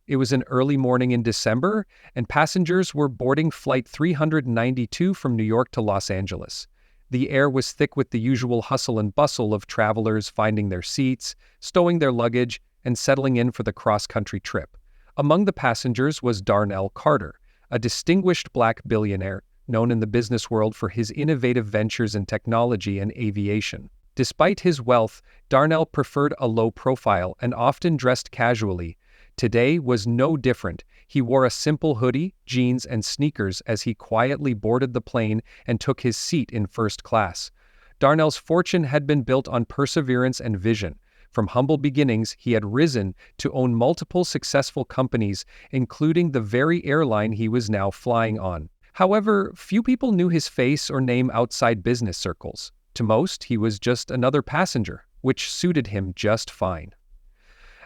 It was an early morning in December, and passengers were boarding Flight 392 from New York to Los Angeles. The air was thick with the usual hustle and bustle of travelers finding their seats, stowing their luggage, and settling in for the cross-country trip. Among the passengers was Darnell Carter, a distinguished black billionaire known in the business world for his innovative ventures in technology and aviation. Despite his wealth, Darnell preferred a low profile and often dressed casually. Today was no different. He wore a simple hoodie, jeans, and sneakers as he quietly boarded the plane and took his seat in first class. Darnell's fortune had been built on perseverance and vision. From humble beginnings, he had risen to own multiple successful companies, including the very airline he was now flying on. However, few people knew his face or name outside business circles. To most, he was just another passenger, which suited him just fine.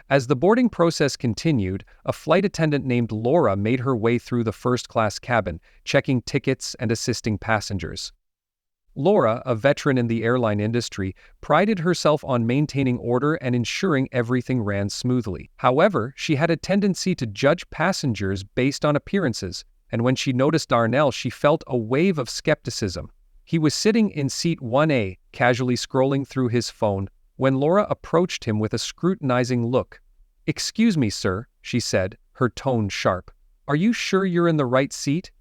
As the boarding process continued, a flight attendant named Laura made her way through the first-class cabin, checking tickets and assisting passengers. Laura, a veteran in the airline industry, prided herself on maintaining order and ensuring everything ran smoothly. However, she had a tendency to judge passengers based on appearances, and when she noticed Darnell, she felt a wave of skepticism. He was sitting in seat 1A, casually scrolling through his phone, when Laura approached him with a scrutinizing look. "Excuse me, sir," she said, her tone sharp. "Are you sure you're in the right seat?"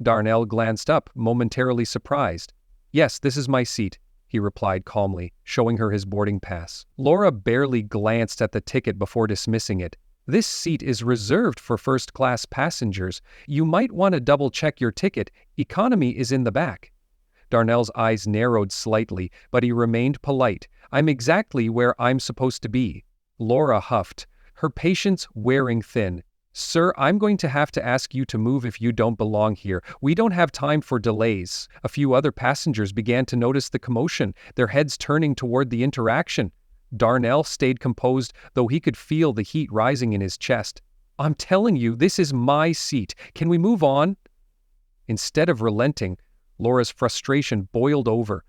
Darnell glanced up, momentarily surprised. "Yes, this is my seat," he replied calmly, showing her his boarding pass. Laura barely glanced at the ticket before dismissing it. "This seat is reserved for first-class passengers. You might want to double-check your ticket. Economy is in the back." Darnell's eyes narrowed slightly, but he remained polite. "I'm exactly where I'm supposed to be." Laura huffed, her patience wearing thin. "Sir, I'm going to have to ask you to move if you don't belong here. We don't have time for delays." A few other passengers began to notice the commotion, their heads turning toward the interaction. Darnell stayed composed, though he could feel the heat rising in his chest. "I'm telling you, this is my seat. Can we move on?" Instead of relenting, Laura's frustration boiled over.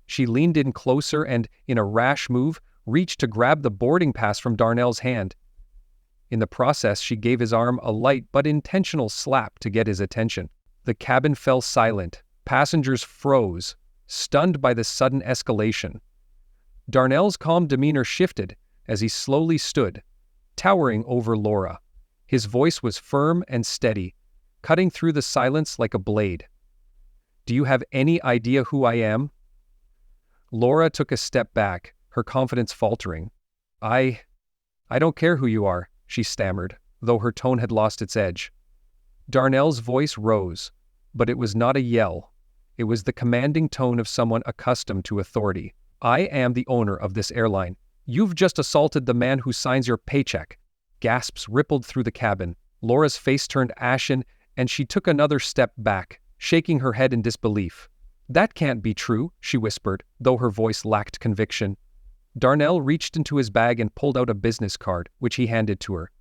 She leaned in closer and, in a rash move, reached to grab the boarding pass from Darnell's hand. In the process, she gave his arm a light but intentional slap to get his attention. The cabin fell silent. Passengers froze, stunned by the sudden escalation. Darnell's calm demeanor shifted as he slowly stood, towering over Laura. His voice was firm and steady, cutting through the silence like a blade. "Do you have any idea who I am?" Laura took a step back, her confidence faltering. I don't care who you are," she stammered, though her tone had lost its edge. Darnell's voice rose, but it was not a yell. It was the commanding tone of someone accustomed to authority. "I am the owner of this airline. You've just assaulted the man who signs your paycheck." Gasps rippled through the cabin. Laura's face turned ashen, and she took another step back, shaking her head in disbelief. "That can't be true," she whispered, though her voice lacked conviction. Darnell reached into his bag and pulled out a business card, which he handed to her.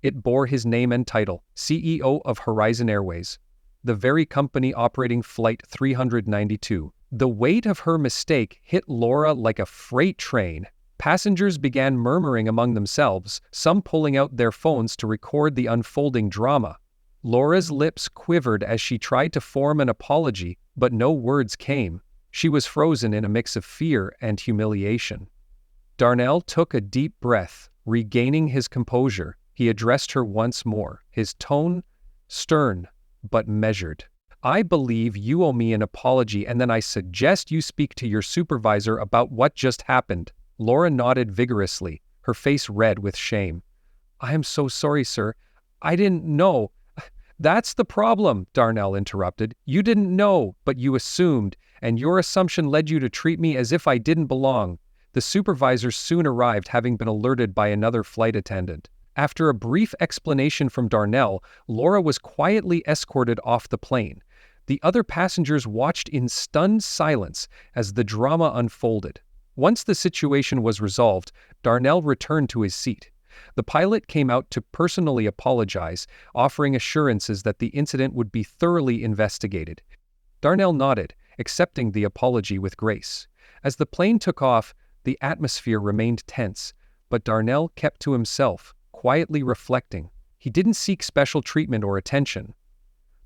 It bore his name and title, CEO of Horizon Airways, the very company operating Flight 392. The weight of her mistake hit Laura like a freight train. Passengers began murmuring among themselves, some pulling out their phones to record the unfolding drama. Laura's lips quivered as she tried to form an apology, but no words came. She was frozen in a mix of fear and humiliation. Darnell took a deep breath. Regaining his composure, he addressed her once more, his tone stern but measured. "I believe you owe me an apology, and then I suggest you speak to your supervisor about what just happened." Laura nodded vigorously, her face red with shame. "I am so sorry, sir. I didn't know." "That's the problem," Darnell interrupted. "You didn't know, but you assumed, and your assumption led you to treat me as if I didn't belong." The supervisor soon arrived, having been alerted by another flight attendant. After a brief explanation from Darnell, Laura was quietly escorted off the plane. The other passengers watched in stunned silence as the drama unfolded. Once the situation was resolved, Darnell returned to his seat. The pilot came out to personally apologize, offering assurances that the incident would be thoroughly investigated. Darnell nodded, accepting the apology with grace. As the plane took off, the atmosphere remained tense, but Darnell kept to himself, quietly reflecting. He didn't seek special treatment or attention.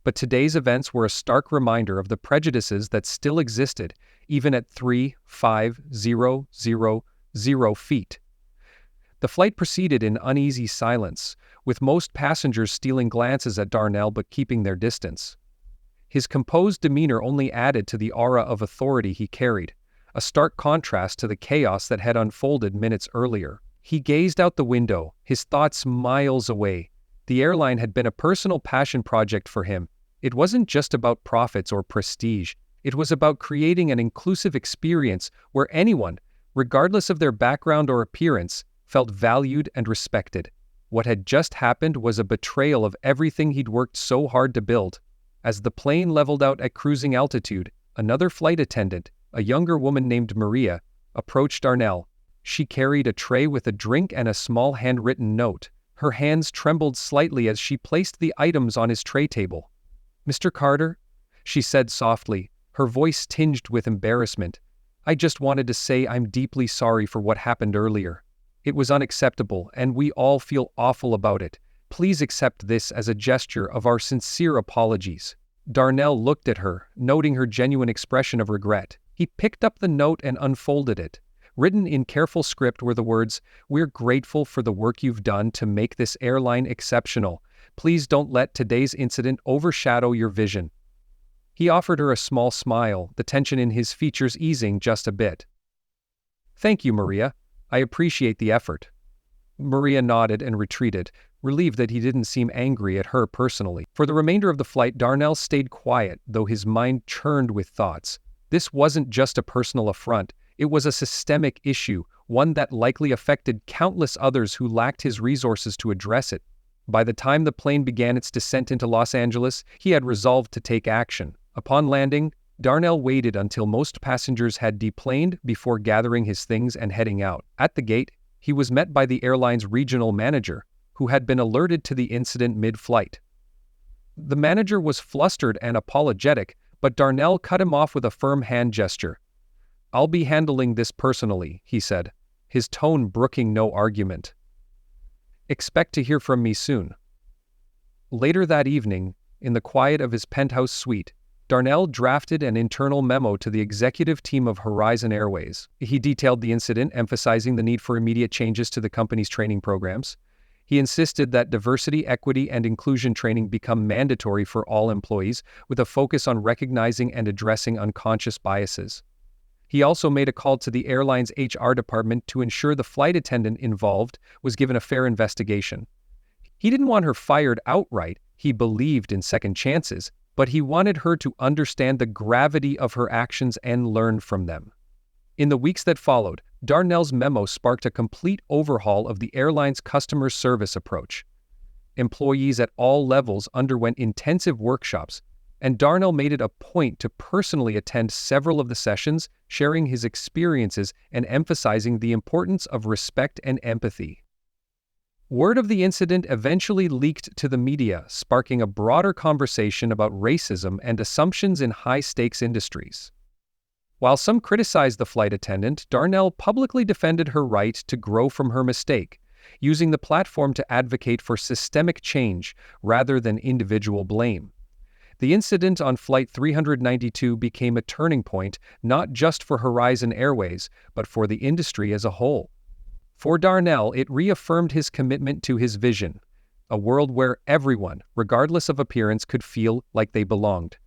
But today's events were a stark reminder of the prejudices that still existed, even at 3,500 feet. The flight proceeded in uneasy silence, with most passengers stealing glances at Darnell but keeping their distance. His composed demeanor only added to the aura of authority he carried, a stark contrast to the chaos that had unfolded minutes earlier. He gazed out the window, his thoughts miles away. The airline had been a personal passion project for him. It wasn't just about profits or prestige. It was about creating an inclusive experience where anyone, regardless of their background or appearance, felt valued and respected. What had just happened was a betrayal of everything he'd worked so hard to build. As the plane leveled out at cruising altitude, another flight attendant, a younger woman named Maria, approached Darnell. She carried a tray with a drink and a small handwritten note. Her hands trembled slightly as she placed the items on his tray table. "Mr. Carter," she said softly, her voice tinged with embarrassment, "I just wanted to say I'm deeply sorry for what happened earlier. It was unacceptable, and we all feel awful about it. Please accept this as a gesture of our sincere apologies." Darnell looked at her, noting her genuine expression of regret. He picked up the note and unfolded it. Written in careful script were the words, "We're grateful for the work you've done to make this airline exceptional. Please don't let today's incident overshadow your vision." He offered her a small smile, the tension in his features easing just a bit. "Thank you, Maria. I appreciate the effort." Maria nodded and retreated, relieved that he didn't seem angry at her personally. For the remainder of the flight, Darnell stayed quiet, though his mind churned with thoughts. This wasn't just a personal affront, it was a systemic issue, one that likely affected countless others who lacked his resources to address it. By the time the plane began its descent into Los Angeles, he had resolved to take action. Upon landing, Darnell waited until most passengers had deplaned before gathering his things and heading out. At the gate, he was met by the airline's regional manager, who had been alerted to the incident mid-flight. The manager was flustered and apologetic, but Darnell cut him off with a firm hand gesture. "I'll be handling this personally," he said, his tone brooking no argument. "Expect to hear from me soon." Later that evening, in the quiet of his penthouse suite, Darnell drafted an internal memo to the executive team of Horizon Airways. He detailed the incident, emphasizing the need for immediate changes to the company's training programs. He insisted that diversity, equity, and inclusion training become mandatory for all employees, with a focus on recognizing and addressing unconscious biases. He also made a call to the airline's HR department to ensure the flight attendant involved was given a fair investigation. He didn't want her fired outright, he believed in second chances, but he wanted her to understand the gravity of her actions and learn from them. In the weeks that followed, Darnell's memo sparked a complete overhaul of the airline's customer service approach. Employees at all levels underwent intensive workshops, and Darnell made it a point to personally attend several of the sessions, sharing his experiences and emphasizing the importance of respect and empathy. Word of the incident eventually leaked to the media, sparking a broader conversation about racism and assumptions in high-stakes industries. While some criticized the flight attendant, Darnell publicly defended her right to grow from her mistake, using the platform to advocate for systemic change rather than individual blame. The incident on Flight 392 became a turning point not just for Horizon Airways, but for the industry as a whole. For Darnell, it reaffirmed his commitment to his vision, a world where everyone, regardless of appearance, could feel like they belonged.